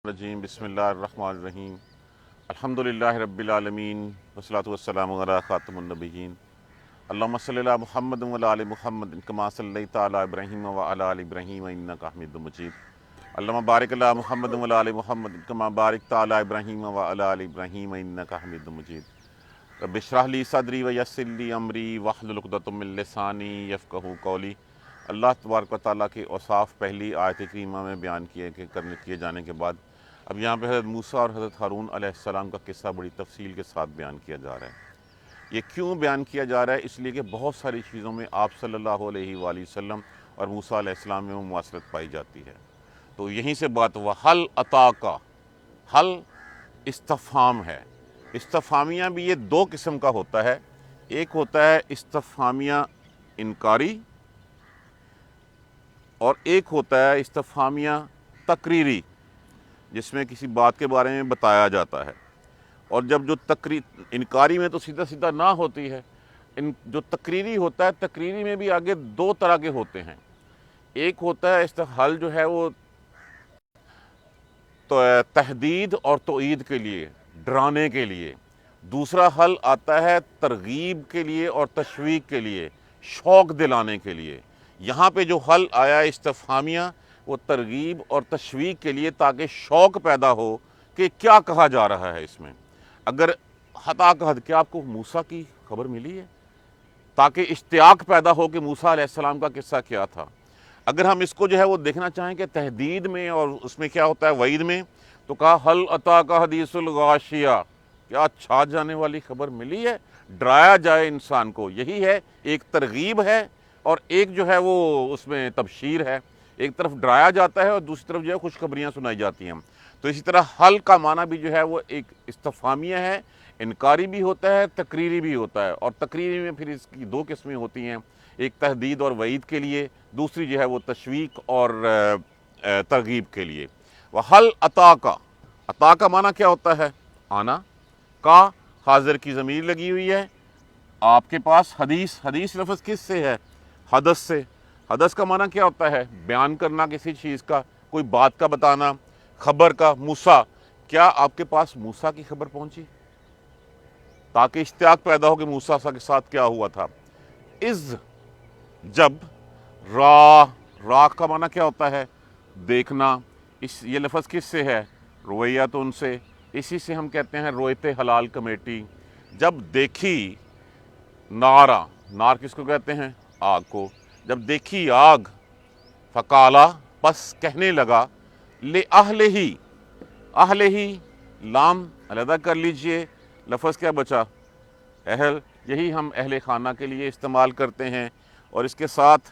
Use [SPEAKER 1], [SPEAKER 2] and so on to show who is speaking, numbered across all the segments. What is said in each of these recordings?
[SPEAKER 1] الرجیم بسم اللہ الرحمن الرحیم الحمدللہ رب العالمین والصلاة والسلام علی خاتم النبیین اللہم صلی علی محمد وعلی آل محمد کما صلیت علی ابراہیم وعلی آل ابراہیم انک حمید مجید اللہم بارک علی محمد وعلی آل محمد کما بارکت علی ابراہیم وعلی آل ابراہیم انک حمید مجید رب اشرح لی صدری ویسر لی امری واحلل عقدۃ من لسانی یفقہوا قولی۔ اللہ تبارک و تعالیٰ کے اوصاف پہلی آیت کریمہ میں بیان کیے جانے کے بعد اب یہاں پہ حضرت موسیٰ اور حضرت ہارون علیہ السلام کا قصہ بڑی تفصیل کے ساتھ بیان کیا جا رہا ہے۔ یہ کیوں بیان کیا جا رہا ہے؟ اس لیے کہ بہت ساری چیزوں میں آپ صلی اللہ علیہ وآلہ وسلم اور موسیٰ علیہ السلام میں وہ مواصلت پائی جاتی ہے۔ تو یہیں سے بات ہوا حل عطاکا، حل استفہام ہے۔ استفہامیہ بھی یہ دو قسم کا ہوتا ہے، ایک ہوتا ہے استفہامیہ انکاری اور ایک ہوتا ہے استفہامیہ تقریری، جس میں کسی بات کے بارے میں بتایا جاتا ہے۔ اور جب جو انکاری میں تو سیدھا سیدھا نہ ہوتی ہے، جو تقریری ہوتا ہے، تقریری میں بھی آگے دو طرح کے ہوتے ہیں۔ ایک ہوتا ہے حل جو ہے وہ تو تحدید اور توعید کے لیے، ڈرانے کے لیے۔ دوسرا حل آتا ہے ترغیب کے لیے اور تشویق کے لیے، شوق دلانے کے لیے۔ یہاں پہ جو حل آیا استفہامیہ وہ ترغیب اور تشویق کے لیے، تاکہ شوق پیدا ہو کہ کیا کہا جا رہا ہے اس میں۔ اگر حتا کا حد، کیا آپ کو موسیٰ کی خبر ملی ہے؟ تاکہ اشتیاق پیدا ہو کہ موسیٰ علیہ السلام کا قصہ کیا تھا۔ اگر ہم اس کو جو ہے وہ دیکھنا چاہیں کہ تہدید میں اور اس میں کیا ہوتا ہے وعید میں، تو کہا حل اتا کا حدیث الغاشیہ، کیا چھا جانے والی خبر ملی ہے، ڈرایا جائے انسان کو۔ یہی ہے، ایک ترغیب ہے اور ایک جو ہے وہ اس میں تبشیر ہے۔ ایک طرف ڈرایا جاتا ہے اور دوسری طرف جو ہے خوشخبریاں سنائی جاتی ہیں۔ تو اسی طرح حل کا معنی بھی جو ہے وہ ایک استفہامیہ ہے، انکاری بھی ہوتا ہے، تقریری بھی ہوتا ہے۔ اور تقریری میں پھر اس کی دو قسمیں ہوتی ہیں، ایک تہدید اور وعید کے لیے، دوسری جو ہے وہ تشویق اور ترغیب کے لیے۔ وحل عطا کا، عطا کا معنی کیا ہوتا ہے؟ آنا۔ کا حاضر کی ضمیر لگی ہوئی ہے، آپ کے پاس حدیث، حدیث لفظ کس سے ہے؟ حدث سے۔ حدث کا معنی کیا ہوتا ہے؟ بیان کرنا کسی چیز کا، کوئی بات کا بتانا، خبر کا۔ موسیٰ، کیا آپ کے پاس موسیٰ کی خبر پہنچی؟ تاکہ اشتیاق پیدا ہو کہ موسیٰ کے ساتھ کیا ہوا تھا۔ از، جب۔ را کا معنی کیا ہوتا ہے؟ دیکھنا۔ یہ لفظ کس سے ہے؟ رویت ان سے، اسی سے ہم کہتے ہیں رویت حلال کمیٹی۔ جب دیکھی نارا، نار کس کو کہتے ہیں؟ آگ کو۔ جب دیکھی آگ، فقالا، پس کہنے لگا، لِأَهْلِهِ، اہلِ لام علیحدہ کر لیجئے، لفظ کیا بچا؟ اہل۔ یہی ہم اہل خانہ کے لیے استعمال کرتے ہیں، اور اس کے ساتھ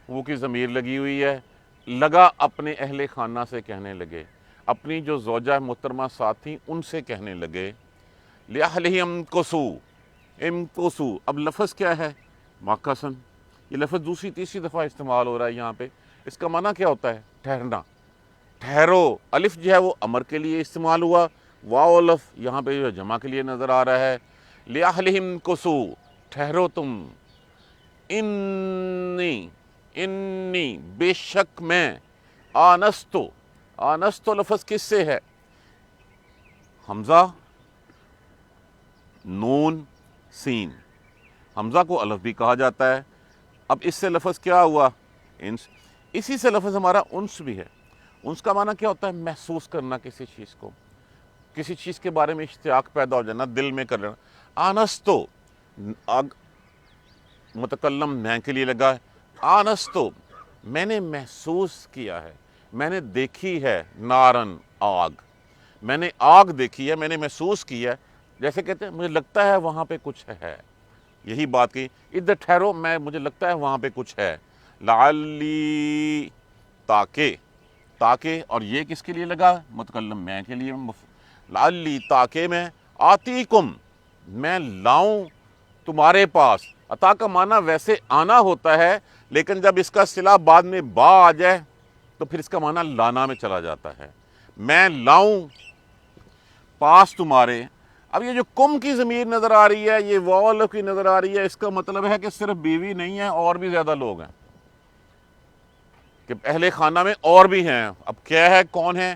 [SPEAKER 1] وہ کی ضمیر لگی ہوئی ہے۔ لگا اپنے اہل خانہ سے کہنے لگے، اپنی جو زوجہ محترمہ ساتھ تھیں ان سے کہنے لگے۔ لِأَهْلِهِ امْكُثُوا، اب لفظ کیا ہے؟ ماکثن۔ یہ لفظ دوسری تیسری دفعہ استعمال ہو رہا ہے یہاں پہ۔ اس کا معنی کیا ہوتا ہے؟ ٹھہرنا، ٹھہرو۔ الف جو ہے وہ امر کے لیے استعمال ہوا، واو الف یہاں پہ جو ہے جمع کے لیے نظر آ رہا ہے۔ لِأَهْلِهِ امْكُثُوا، ٹھہرو تم۔ انی بے شک میں، آنستو لفظ کس سے ہے؟ حمزہ، نون، سین۔ حمزہ کو الف بھی کہا جاتا ہے۔ اب اس سے لفظ کیا ہوا؟ انس۔ اسی سے لفظ ہمارا انس بھی ہے۔ انس کا معنی کیا ہوتا ہے؟ محسوس کرنا کسی چیز کو، کسی چیز کے بارے میں اشتیاق پیدا ہو جانا، دل میں کر لینا۔ آنستو، متکلم میں کے لیے لگا ہے۔ آنستو، میں نے محسوس کیا ہے، میں نے دیکھی ہے، نارن، آگ، میں نے آگ دیکھی ہے، میں نے محسوس کیا ہے۔ جیسے کہتے ہیں مجھے لگتا ہے وہاں پہ کچھ ہے، یہی بات کی، ادھر ٹھہرو، مجھے لگتا ہے وہاں پہ کچھ ہے۔ لعلی، تاکہ، اور یہ کس کے لیے لگا؟ متکلم میں کے لیے۔ لعلی، تاکہ میں، آتیکم، میں لاؤں تمہارے پاس۔ عطا کا معنی ویسے آنا ہوتا ہے، لیکن جب اس کا صلہ بعد میں با آ جائے تو پھر اس کا معنی لانا میں چلا جاتا ہے۔ میں لاؤں پاس تمہارے۔ اب یہ جو کم کی ضمیر نظر آ رہی ہے، یہ واو الف کی نظر آ رہی ہے، اس کا مطلب ہے کہ صرف بیوی نہیں ہے، اور بھی زیادہ لوگ ہیں، کہ اہل خانہ میں اور بھی ہیں۔ اب کیا ہے، کون ہے؟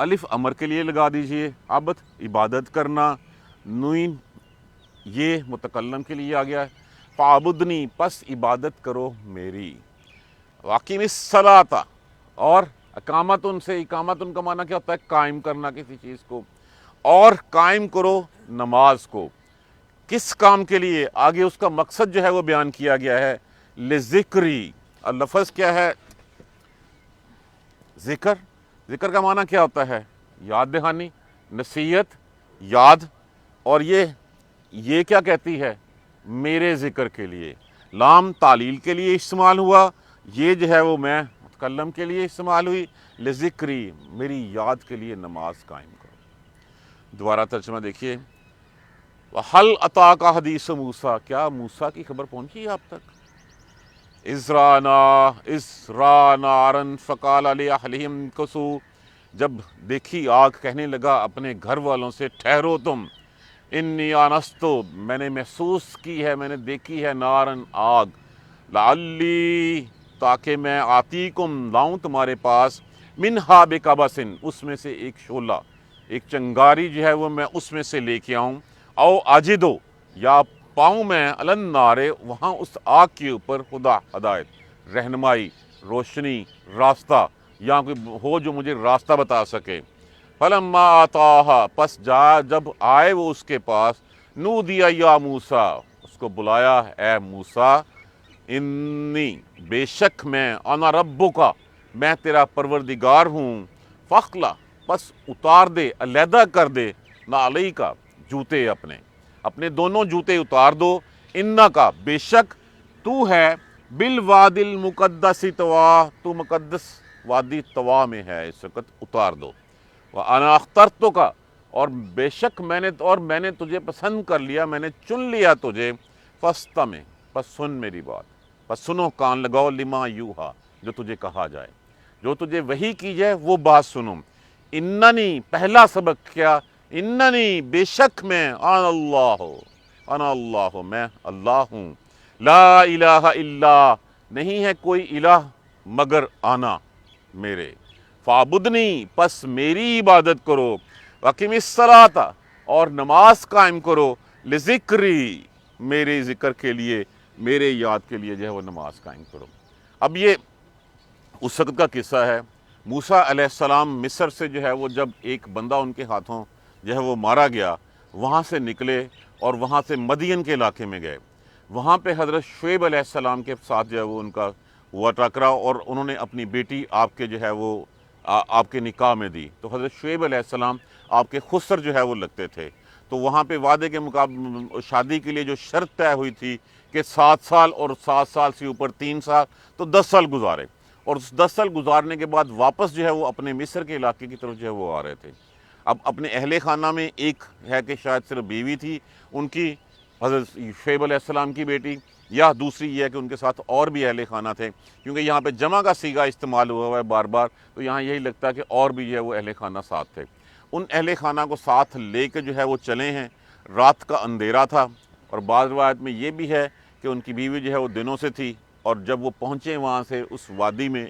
[SPEAKER 1] الف امر کے لیے لگا دیجئے، عبد عبادت کرنا، نون یہ متکلم کے لیے آ گیا ہے، فعبدنی پس عبادت کرو میری، واقیم الصلاۃ اور اقامتن سے، اقامتن کا معنی کیا ہوتا ہے؟ قائم کرنا کسی چیز کو، اور قائم کرو نماز کو، کس کام کے لیے؟ آگے اس کا مقصد جو ہے وہ بیان کیا گیا ہے، لذکری، اور لفظ کیا ہے؟ ذکر، ذکر کا معنی کیا ہوتا ہے؟ یاد دہانی، نصیحت، یاد، اور یہ کیا کہتی ہے؟ میرے ذکر کے لیے، لام تعلیل کے لیے استعمال ہوا، یہ جو ہے وہ میں متکلم کے لیے استعمال ہوئی، لذکری میری یاد کے لیے نماز قائم کرو۔ دوبارہ ترجمہ دیکھیے، وَحَلْ أَتَاكَ حَدِيثُ موسیٰ، کیا موسیٰ کی خبر پہنچی آپ تک؟ اِذْ رَأَىٰ نَارًا فَقَالَ لِأَهْلِهِمْ امْكُثُوا، جب دیکھی آگ کہنے لگا اپنے گھر والوں سے ٹھہرو تم، انی آنست، میں نے محسوس کی ہے، میں نے دیکھی ہے، نارن آگ، لعلی تاکہ میں آتیکم لاؤں تمہارے پاس، منہا بقبس، اس میں سے ایک شعلہ، ایک چنگاری جو ہے وہ میں اس میں سے لے کے آؤں، او اجدو یا پاؤں میں علی النار وہاں اس آگ کے اوپر خدا ہدایت، رہنمائی، روشنی، راستہ، یا کوئی ہو جو مجھے راستہ بتا سکے۔ فلما آتاہا، پس جب آئے وہ اس کے پاس، نودی یا موسیٰ، اس کو بلایا، اے موسیٰ، انی بے شک میں، انا ربکا میں تیرا پروردگار ہوں، فخلا پس اتار دے، علیحدہ کر دے، نعلیکا جوتے اپنے دونوں جوتے اتار دو، انکا بے شک تو ہے، بالواد المقدس طوا، تو مقدس وادی طوا میں ہے اس وقت، اتار دو، وَأَنَا اخْتَرْتُكَ اور بے شک میں نے تجھے پسند کر لیا، میں نے چن لیا تجھے، فَاسْتَمِعْ پس سن میری بات، پس سنو، کان لگاؤ، لما یوحا جو تجھے کہا جائے، جو تجھے وحی کی جائے وہ بات سنو، اننی پہلا سبق کیا، اننی بے شک میں، انا اللہ میں اللہ ہوں، لا الہ الا نہیں ہے کوئی الہ مگر آنا میرے، فعبدنی پس میری عبادت کرو، وَأَقِمِ الصَّلَاةَ اور نماز قائم کرو، لذکری میرے ذکر کے لیے، میرے یاد کے لیے جو ہے وہ نماز قائم کرو۔ اب یہ اس وقت کا قصہ ہے، موسیٰ علیہ السلام مصر سے جو ہے وہ جب ایک بندہ ان کے ہاتھوں جو ہے وہ مارا گیا، وہاں سے نکلے اور وہاں سے مدین کے علاقے میں گئے، وہاں پہ حضرت شعیب علیہ السلام کے ساتھ جو ہے وہ ان کا ہوا ٹکراؤ، اور انہوں نے اپنی بیٹی آپ کے جو ہے وہ آپ کے نکاح میں دی، تو حضرت شعیب علیہ السلام آپ کے خسر جو ہے وہ لگتے تھے، تو وہاں پہ وعدے کے مقابلے شادی کے لیے جو شرط طے ہوئی تھی کہ 7 سال اور 7 سال سے اوپر 3 سال، تو 10 سال گزارے، اور اس 10 سال گزارنے کے بعد واپس جو ہے وہ اپنے مصر کے علاقے کی طرف جو ہے وہ آ رہے تھے۔ اب اپنے اہل خانہ میں ایک ہے کہ شاید صرف بیوی تھی ان کی، حضرت شعیب علیہ السلام کی بیٹی، یا دوسری یہ ہے کہ ان کے ساتھ اور بھی اہل خانہ تھے، کیونکہ یہاں پہ جمع کا صیغہ استعمال ہوا ہے بار بار، تو یہاں یہی لگتا ہے کہ اور بھی جو ہے وہ اہل خانہ ساتھ تھے۔ ان اہل خانہ کو ساتھ لے کے جو ہے وہ چلے ہیں، رات کا اندھیرا تھا، اور بعض روایت میں یہ بھی ہے کہ ان کی بیوی جو ہے وہ دنوں سے تھی، اور جب وہ پہنچے وہاں سے اس وادی میں،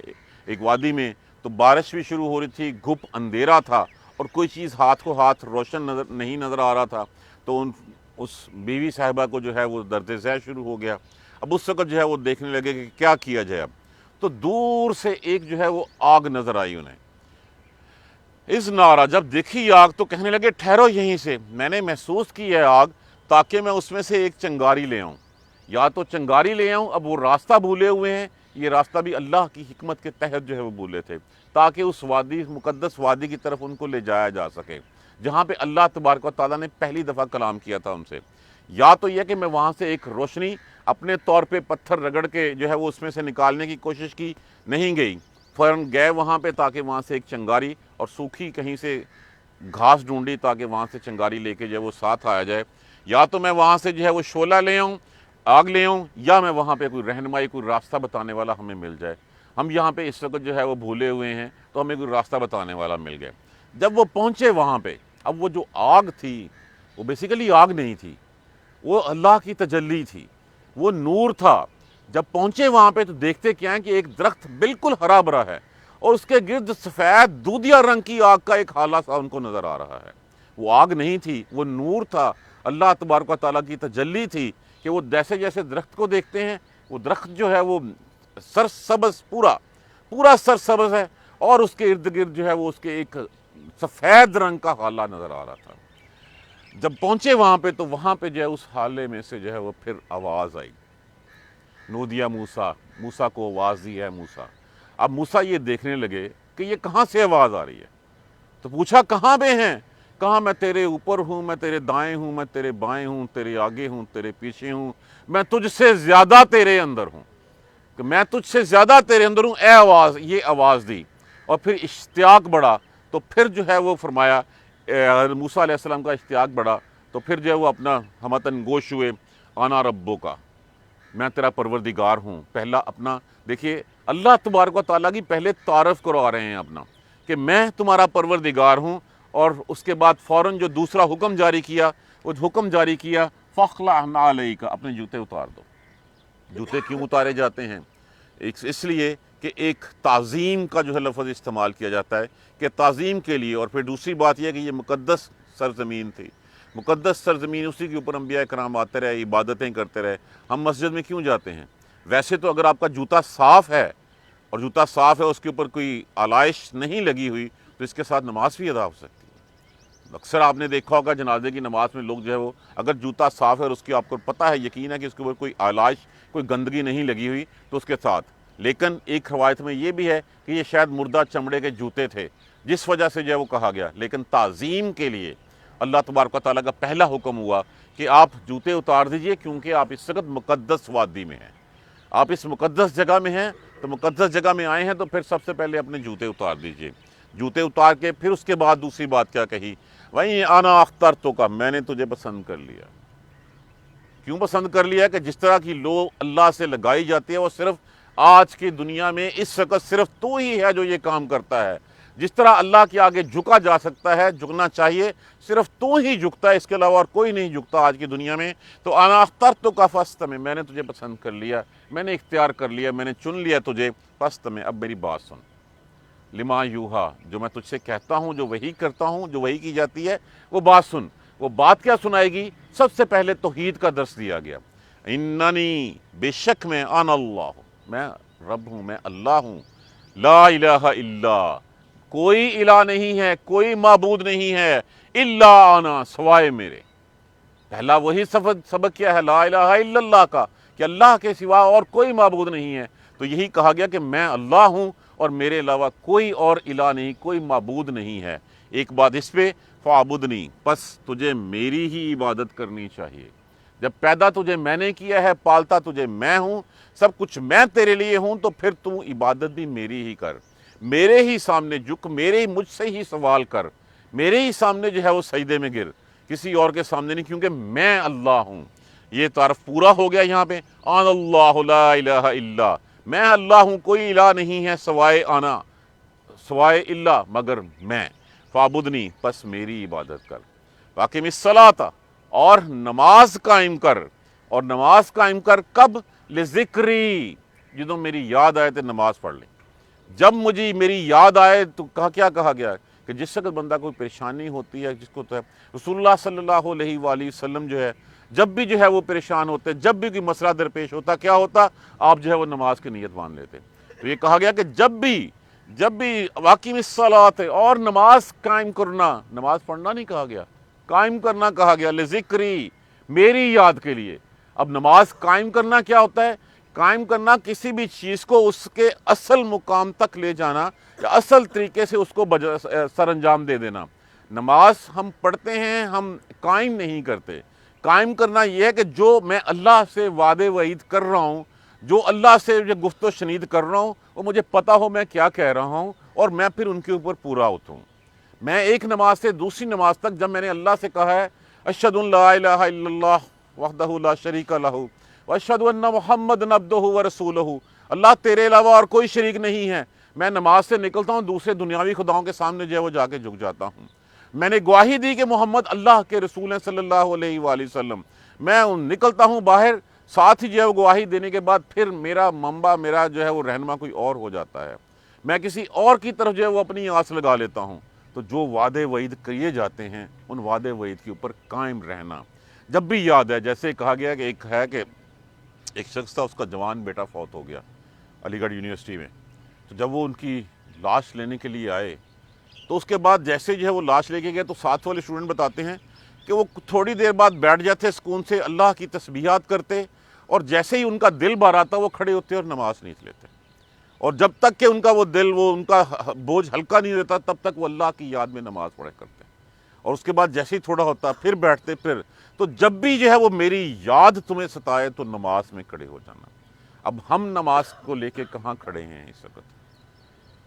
[SPEAKER 1] ایک وادی میں، تو بارش بھی شروع ہو رہی تھی، گھپ اندھیرا تھا، اور کوئی چیز ہاتھ کو ہاتھ روشن نہیں نظر آ رہا تھا، تو اس بیوی صاحبہ کو جو ہے وہ درد ذہ شروع ہو گیا۔ اب اس وقت جو ہے وہ دیکھنے لگے کہ کیا کیا جائے، اب تو دور سے ایک جو ہے وہ آگ نظر آئی انہیں، اس نارا جب دیکھی آگ تو کہنے لگے ٹھہرو یہیں سے، میں نے محسوس کی ہے آگ، تاکہ میں اس میں سے ایک چنگاری لے آؤں، یا تو چنگاری لے آؤں، اب وہ راستہ بھولے ہوئے ہیں، یہ راستہ بھی اللہ کی حکمت کے تحت جو ہے وہ بھولے تھے، تاکہ اس وادی، مقدس وادی کی طرف ان کو لے جایا جا سکے، جہاں پہ اللہ تبارک و تعالیٰ نے پہلی دفعہ کلام کیا تھا ان سے، یا تو یہ کہ میں وہاں سے ایک روشنی اپنے طور پہ پتھر رگڑ کے جو ہے وہ اس میں سے نکالنے کی کوشش کی، نہیں گئی، فوراً گئے وہاں پہ تاکہ وہاں سے ایک چنگاری اور سوکھی کہیں سے گھاس ڈھونڈی تاکہ وہاں سے چنگاری لے کے جو ہے وہ ساتھ آیا جائے، یا تو میں وہاں سے جو ہے وہ شعلہ لے آؤں، آگ لے آؤں، یا میں وہاں پہ کوئی رہنمائی، کوئی راستہ بتانے والا ہمیں مل جائے، ہم یہاں پہ اس وقت جو ہے وہ بھولے ہوئے ہیں، تو ہمیں کوئی راستہ بتانے والا مل گیا۔ جب وہ پہنچے وہاں پہ، اب وہ جو آگ تھی وہ بیسیکلی آگ نہیں تھی، وہ اللہ کی تجلی تھی، وہ نور تھا۔ جب پہنچے وہاں پہ تو دیکھتے کیا ہیں کہ ایک درخت بالکل ہرا بھرا ہے، اور اس کے گرد سفید دودھیا رنگ کی آگ کا ایک حالہ سا ان کو نظر آ رہا ہے۔ وہ آگ نہیں تھی، وہ نور تھا، اللہ تبارک و تعالیٰ کی تجلی تھی کہ وہ جیسے جیسے درخت کو دیکھتے ہیں، وہ درخت جو ہے وہ سرسبز پورا سرسبز ہے، اور اس کے ارد گرد جو ہے وہ اس کے ایک سفید رنگ کا حالہ نظر آ رہا تھا۔ جب پہنچے وہاں پہ تو وہاں پہ جو ہے اس حالے میں سے جو ہے وہ پھر آواز آئی، نودیا موسیٰ، موسیٰ کو آواز دی ہے موسیٰ۔ اب موسیٰ یہ دیکھنے لگے کہ یہ کہاں سے آواز آ رہی ہے، تو پوچھا کہاں پہ ہیں؟ کہا میں تیرے اوپر ہوں، میں تیرے دائیں ہوں، میں تیرے بائیں ہوں، تیرے آگے ہوں، تیرے پیچھے ہوں، میں تجھ سے زیادہ تیرے اندر ہوں، کہ میں تجھ سے زیادہ تیرے اندر ہوں، اے آواز۔ یہ آواز دی اور پھر اشتیاق بڑھا، تو پھر جو ہے وہ فرمایا موسیٰ علیہ السلام کا اشتیاق بڑھا، تو پھر جو ہے وہ اپنا ہمتن گوش ہوئے، آنا ربو کا، میں تیرا پروردگار ہوں۔ پہلا اپنا دیکھیے اللہ تبارک و تعالیٰ کی پہلے تعارف کروا رہے ہیں اپنا کہ میں تمہارا پروردگار ہوں، اور اس کے بعد فوراً جو دوسرا حکم جاری کیا، وہ حکم جاری کیا فَاخْلَعْ نَعْلَيْكَ، اپنے جوتے اتار دو۔ جوتے کیوں اتارے جاتے ہیں؟ اس لیے کہ ایک تعظیم کا جو ہے لفظ استعمال کیا جاتا ہے کہ تعظیم کے لیے، اور پھر دوسری بات یہ کہ یہ مقدس سرزمین تھی، مقدس سرزمین، اسی کے اوپر انبیاء کرام آتے رہے، عبادتیں کرتے رہے۔ ہم مسجد میں کیوں جاتے ہیں؟ ویسے تو اگر آپ کا جوتا صاف ہے، اور جوتا صاف ہے، اس کے اوپر کوئی آلائش نہیں لگی ہوئی، تو اس کے ساتھ نماز بھی ادا ہو سکتی ہے۔ اکثر آپ نے دیکھا ہوگا جنازے کی نماز میں لوگ جو ہے وہ اگر جوتا صاف ہے اور اس کی آپ کو پتہ ہے، یقین ہے کہ اس کے اوپر کوئی آلائش، کوئی گندگی نہیں لگی ہوئی، تو اس کے ساتھ۔ لیکن ایک روایت میں یہ بھی ہے کہ یہ شاید مردہ چمڑے کے جوتے تھے، جس وجہ سے جو ہے وہ کہا گیا۔ لیکن تعظیم کے لیے اللہ تبارک و تعالیٰ کا پہلا حکم ہوا کہ آپ جوتے اتار دیجئے، کیونکہ آپ اس وقت مقدس وادی میں ہیں، آپ اس مقدس جگہ میں ہیں، تو مقدس جگہ میں آئے ہیں تو پھر سب سے پہلے اپنے جوتے اتار دیجئے۔ جوتے اتار کے پھر اس کے بعد دوسری بات کیا کہی؟ وہیں آنا اخترتک، میں نے تجھے پسند کر لیا۔ کیوں پسند کر لیا؟ کہ جس طرح کی لو اللہ سے لگائی جاتی ہے، وہ صرف آج کی دنیا میں اس وقت صرف تو ہی ہے جو یہ کام کرتا ہے۔ جس طرح اللہ کے آگے جھکا جا سکتا ہے، جھکنا چاہیے، صرف تو ہی جھکتا ہے، اس کے علاوہ اور کوئی نہیں جھکتا آج کی دنیا میں۔ تو انا اخترتک فاستمع، میں نے تجھے پسند کر لیا، میں نے اختیار کر لیا، میں نے چن لیا تجھے، فاستمع، اب میری بات سن، لما یوحا، جو میں تجھ سے کہتا ہوں، جو وحی کرتا ہوں، جو وحی کی جاتی ہے، وہ بات سن۔ وہ بات کیا سنائے گی؟ سب سے پہلے توحید کا درس دیا گیا، اننی، بے شک میں، انا اللہ، میں رب ہوں، میں اللہ ہوں، لا الہ الا، کوئی الہ نہیں ہے، کوئی معبود نہیں ہے، الا انا، سوائے میرے۔ پہلا وہی سبق کیا ہے، لا الہ الا اللہ کا، کہ اللہ کے سوا اور کوئی معبود نہیں ہے۔ تو یہی کہا گیا کہ میں اللہ ہوں اور میرے علاوہ کوئی اور الہ نہیں، کوئی معبود نہیں ہے۔ ایک بات اس پہ، فاعبدنی، پس تجھے میری ہی عبادت کرنی چاہیے۔ جب پیدا تجھے میں نے کیا ہے، پالتا تجھے میں ہوں، سب کچھ میں تیرے لیے ہوں، تو پھر تو عبادت بھی میری ہی کر، میرے ہی سامنے جھک، میرے ہی، مجھ سے ہی سوال کر، میرے ہی سامنے جو ہے وہ سجدے میں گر، کسی اور کے سامنے نہیں، کیونکہ میں اللہ ہوں۔ یہ تعارف پورا ہو گیا یہاں پہ، آن اللہ لا الہ الا، میں اللہ ہوں، کوئی الہ نہیں ہے سوائے آنا، سوائے اللہ، مگر میں۔ فاعبدنی، پس میری عبادت کر، واقم الصلاۃ، اور نماز قائم کر، اور نماز قائم کر کب؟ لذکری، جدوں میری یاد آئے تو نماز پڑھ لیں۔ جب مجھے میری یاد آئے تو کیا کہا گیا کہ جس وقت بندہ کوئی پریشانی ہوتی ہے، جس کو تو ہے رسول اللہ صلی اللہ علیہ وآلہ وسلم جو ہے جب بھی جو ہے وہ پریشان ہوتے، جب بھی کوئی مسئلہ درپیش ہوتا، کیا ہوتا؟ آپ جو ہے وہ نماز کی نیت مان لیتے۔ تو یہ کہا گیا کہ جب بھی واقم الصلاۃ، اور نماز قائم کرنا، نماز پڑھنا نہیں کہا گیا، قائم کرنا کہا گیا، لذکری، میری یاد کے لیے۔ اب نماز قائم کرنا کیا ہوتا ہے؟ قائم کرنا کسی بھی چیز کو اس کے اصل مقام تک لے جانا، یا اصل طریقے سے اس کو سر انجام دے دینا۔ نماز ہم پڑھتے ہیں، ہم قائم نہیں کرتے۔ قائم کرنا یہ ہے کہ جو میں اللہ سے وعدے وعید کر رہا ہوں، جو اللہ سے گفت و شنید کر رہا ہوں، وہ مجھے پتہ ہو میں کیا کہہ رہا ہوں، اور میں پھر ان کے اوپر پورا اتروں۔ میں ایک نماز سے دوسری نماز تک جب میں نے اللہ سے کہا ہے اشہد ان لا الہ الا اللہ وحدہ لا شریک لہ واشہد ان محمدا عبدہ ورسولہ، اللہ تیرے علاوہ اور کوئی شریک نہیں ہے، میں نماز سے نکلتا ہوں، دوسرے دنیاوی خداؤں کے سامنے جو ہے وہ جا کے جھک جاتا ہوں۔ میں نے گواہی دی کہ محمد اللہ کے رسول ہیں صلی اللہ علیہ وآلہ وسلم، میں نکلتا ہوں باہر، ساتھ ہی جو ہے وہ گواہی دینے کے بعد پھر میرا منبع، میرا جو ہے وہ رہنما کوئی اور ہو جاتا ہے۔ میں کسی اور کی طرف جو ہے وہ اپنی آس لگا لیتا ہوں۔ تو جو وعدے وعید کیے جاتے ہیں ان وعدے وعید کے اوپر قائم رہنا۔ جب بھی یاد ہے، جیسے کہا گیا کہ ایک شخص تھا، اس کا جوان بیٹا فوت ہو گیا علی گڑھ یونیورسٹی میں۔ تو جب وہ ان کی لاش لینے کے لیے آئے تو اس کے بعد جیسے جو ہے وہ لاش لے کے گئے تو ساتھ والے اسٹوڈنٹ بتاتے ہیں کہ وہ تھوڑی دیر بعد بیٹھ جاتے سکون سے، اللہ کی تسبیحات کرتے، اور جیسے ہی ان کا دل بھر آتا وہ کھڑے ہوتے اور نماز نہیں لیتے، اور جب تک کہ ان کا وہ دل، وہ ان کا بوجھ ہلکا نہیں رہتا تب تک وہ اللہ کی یاد میں نماز پڑھا کرتے، اور اس کے بعد جیسے ہی تھوڑا ہوتا پھر بیٹھتے۔ پھر تو جب بھی جو ہے وہ میری یاد تمہیں ستائے تو نماز میں کھڑے ہو جانا۔ اب ہم نماز کو لے کے کہاں کھڑے ہیں اس وقت؟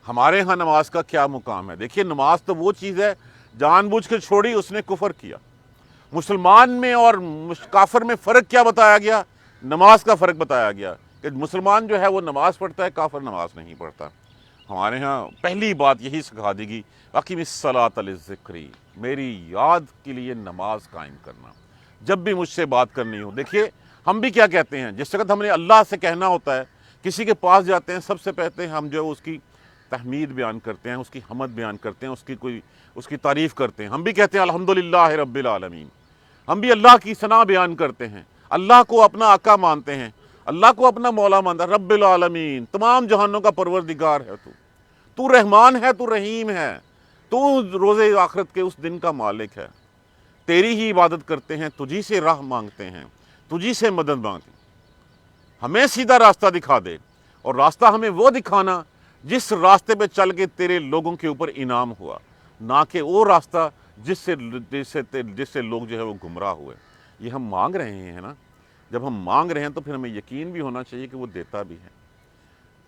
[SPEAKER 1] ہمارے ہاں نماز کا کیا مقام ہے؟ دیکھیے، نماز تو وہ چیز ہے جان بوجھ کے چھوڑی، اس نے کفر کیا۔ مسلمان میں اور کافر میں فرق کیا بتایا گیا؟ نماز کا فرق بتایا گیا کہ مسلمان جو ہے وہ نماز پڑھتا ہے، کافر نماز نہیں پڑھتا۔ ہمارے ہاں پہلی بات یہی سکھا دی گئی، اقیم الصلاۃ للذکری، میری یاد کے لیے نماز قائم کرنا جب بھی مجھ سے بات کرنی ہو۔ دیکھیے، ہم بھی کیا کہتے ہیں، جس وقت ہم نے اللہ سے کہنا ہوتا ہے، کسی کے پاس جاتے ہیں، سب سے پہلے ہم جو ہے اس کی تحمید بیان کرتے ہیں، اس کی حمد بیان کرتے ہیں، اس کی تعریف کرتے ہیں۔ ہم بھی کہتے ہیں الحمدللہ رب العالمین، ہم بھی اللہ کی ثنا بیان کرتے ہیں، اللہ کو اپنا آقا مانتے ہیں، اللہ کو اپنا مولا مانتا ہے، رب العالمین، تمام جہانوں کا پروردگار ہے تو رحمان ہے، تو رحیم ہے، تو روز آخرت کے اس دن کا مالک ہے، تیری ہی عبادت کرتے ہیں، تجھی سے راہ مانگتے ہیں، تجھی سے مدد مانگتے ہیں، ہمیں سیدھا راستہ دکھا دے، اور راستہ ہمیں وہ دکھانا جس راستے پہ چل کے تیرے لوگوں کے اوپر انعام ہوا، نہ کہ وہ راستہ جس سے لوگ جو ہے وہ گمراہ ہوئے۔ یہ ہم مانگ رہے ہیں نا، جب ہم مانگ رہے ہیں تو پھر ہمیں یقین بھی ہونا چاہیے کہ وہ دیتا بھی ہے۔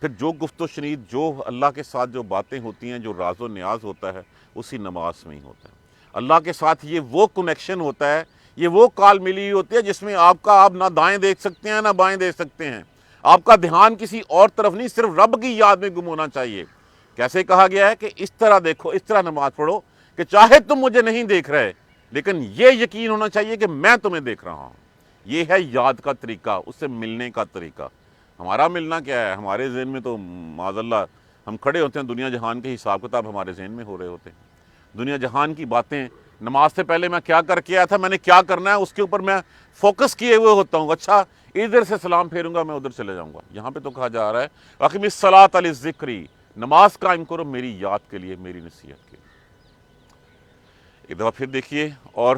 [SPEAKER 1] پھر جو گفت و شنید، جو اللہ کے ساتھ جو باتیں ہوتی ہیں، جو راز و نیاز ہوتا ہے، اسی نماز میں ہی ہوتا ہے۔ اللہ کے ساتھ یہ وہ کنیکشن ہوتا ہے، یہ وہ کال ملی ہوئی ہوتی ہے جس میں آپ نہ دائیں دیکھ سکتے ہیں نہ بائیں دیکھ سکتے ہیں، آپ کا دھیان کسی اور طرف نہیں، صرف رب کی یاد میں گم ہونا چاہیے۔ کیسے کہا گیا ہے کہ اس طرح دیکھو، اس طرح نماز پڑھو کہ چاہے تم مجھے نہیں دیکھ رہے لیکن یہ یقین ہونا چاہیے کہ میں تمہیں دیکھ رہا ہوں۔ یہ ہے یاد کا طریقہ، اس سے ملنے کا طریقہ۔ ہمارا ملنا کیا ہے؟ ہمارے ذہن میں تو معاذ اللہ ہم کھڑے ہوتے ہیں، دنیا جہان کے حساب کتاب ہمارے ذہن میں ہو رہے ہوتے ہیں، دنیا جہان کی باتیں۔ نماز سے پہلے میں کیا کر کے آیا تھا، میں نے کیا کرنا ہے، اس کے اوپر میں فوکس کیے ہوئے ہوتا ہوں۔ اچھا، ادھر سے سلام پھیروں گا، میں ادھر چلے جاؤں گا۔ یہاں پہ تو کہا جا رہا ہے اقیم الصلاۃ للذکری، نماز قائم کرو میری یاد کے لیے، میری نصیحت کے لیے۔ ایک دفعہ پھر دیکھیے، اور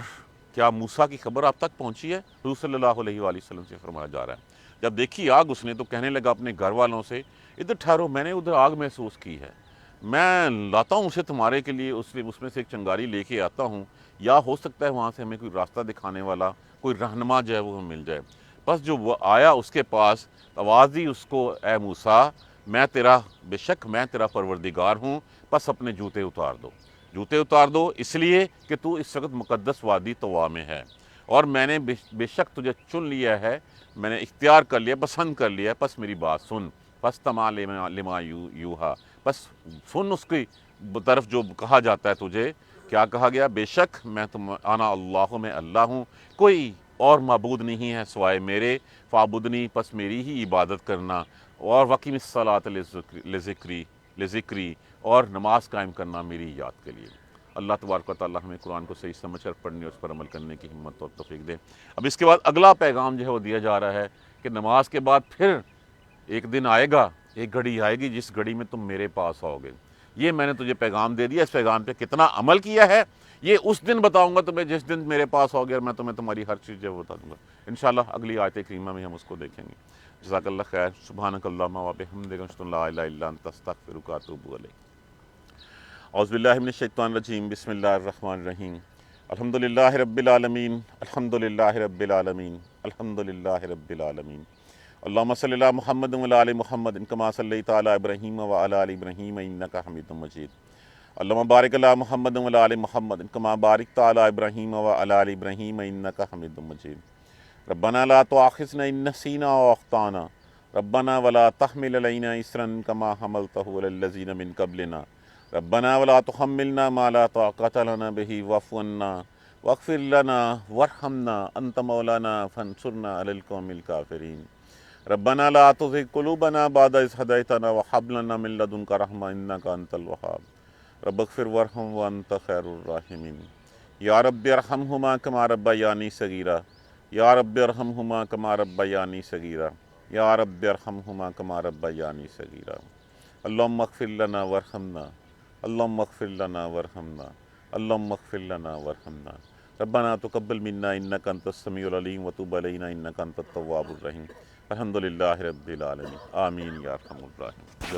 [SPEAKER 1] کیا موسیٰ کی خبر آپ تک پہنچی ہے؟ حضور صلی اللہ علیہ وآلہ وسلم سے فرمایا جا رہا ہے، جب دیکھی آگ اس نے تو کہنے لگا اپنے گھر والوں سے، ادھر ٹھہرو، میں نے ادھر آگ محسوس کی ہے، میں لاتا ہوں اسے تمہارے کے لیے، اس میں سے ایک چنگاری لے کے آتا ہوں، یا ہو سکتا ہے وہاں سے ہمیں کوئی راستہ دکھانے والا، کوئی رہنما جو ہے وہ مل جائے۔ بس جو وہ آیا اس کے پاس، آواز دی اس کو، اے موسیٰ، بے شک میں تیرا پروردگار ہوں، بس اپنے جوتے اتار دو۔ جوتے اتار دو اس لیے کہ تو اس وقت مقدس وادی طوا میں ہے، اور میں نے بے شک تجھے چن لیا ہے، میں نے اختیار کر لیا، پسند کر لیا ہے، پس میری بات سن، فاستمع لما یوحیٰ، بس سن اس کی طرف جو کہا جاتا ہے تجھے۔ کیا کہا گیا؟ بے شک میں انا اللہ، میں اللہ ہوں، کوئی اور معبود نہیں ہے سوائے میرے، فاعبدنی، پس میری ہی عبادت کرنا، اور وقیم الصلاۃ لذکری، اور نماز قائم کرنا میری یاد کے لیے۔ اللہ تبارک و تعالیٰ ہمیں قرآن کو صحیح سمجھ کر پڑھنے اور اس پر عمل کرنے کی ہمت اور توفیق دے۔ اب اس کے بعد اگلا پیغام جو ہے وہ دیا جا رہا ہے کہ نماز کے بعد پھر ایک دن آئے گا، ایک گھڑی آئے گی جس گھڑی میں تم میرے پاس آؤ گے۔ یہ میں نے تجھے پیغام دے دیا، اس پیغام پہ کتنا عمل کیا ہے یہ اس دن بتاؤں گا تمہیں، جس دن میرے پاس آؤ گے، اور میں تمہیں تمہاری ہر چیز جو بتا دوں گا۔ انشاءاللہ اگلی آیت کریمہ میں ہم اس کو دیکھیں گے۔ جزاک اللہ خیر، سبحانک اللہم و بحمدک، اشہد ان لا الہ الا انت، استغفرک و اتوب الیک۔ اعوذ باللہ من الشیطان الرجیم، بسم اللہ الرحمن الرحیم۔ الحمدللہ رب العالمین، الحمدللہ رب العالمین، الحمدللہ رب العالمین۔ اللہم صلی علی محمد و علی آل محمد کما صلیت علی ابراہیم و علی آل ابراہیم انک حمید مجید۔ اللہم بارک علی محمد و علی آل محمد کما بارکت علی ابراہیم و علی آل ابراہیم انک حمید مجید۔ ربنا لا تؤاخذنا ان نسینا او اخطانا، ربنا ولا تحمل علینا اصرا کما حملتہ علی الذین من قبلنا، ربنا ولا تحملنا ما لا طاقۃ لنا به واعف عنا واغفر لنا وارحمنا انت مولانا فانصرنا علی القوم الکافرین۔ ربنا لا تزغ قلوبنا بعد إذ هديتنا وهب لنا من لدنك رحمة إنك أنت الوهاب رب اغفر وارحم وأنت خير الراحمين یا رب ارحمہما کما ربیانی صغیرا یا رب ارحمہما کما ربیانی صغیرا یا رب ارحمہما کما ربیانی صغیرا اللہم اغفر لنا وارحمنا اللہم اغفر لنا وارحمنا اللہم اغفر لنا وارحمنا ربنا تقبل منا انک انت السمیع العلیم وتب علینا انک انت التواب الرحیم الحمدللہ رب العالمین آمین یا ارحم الراحمین.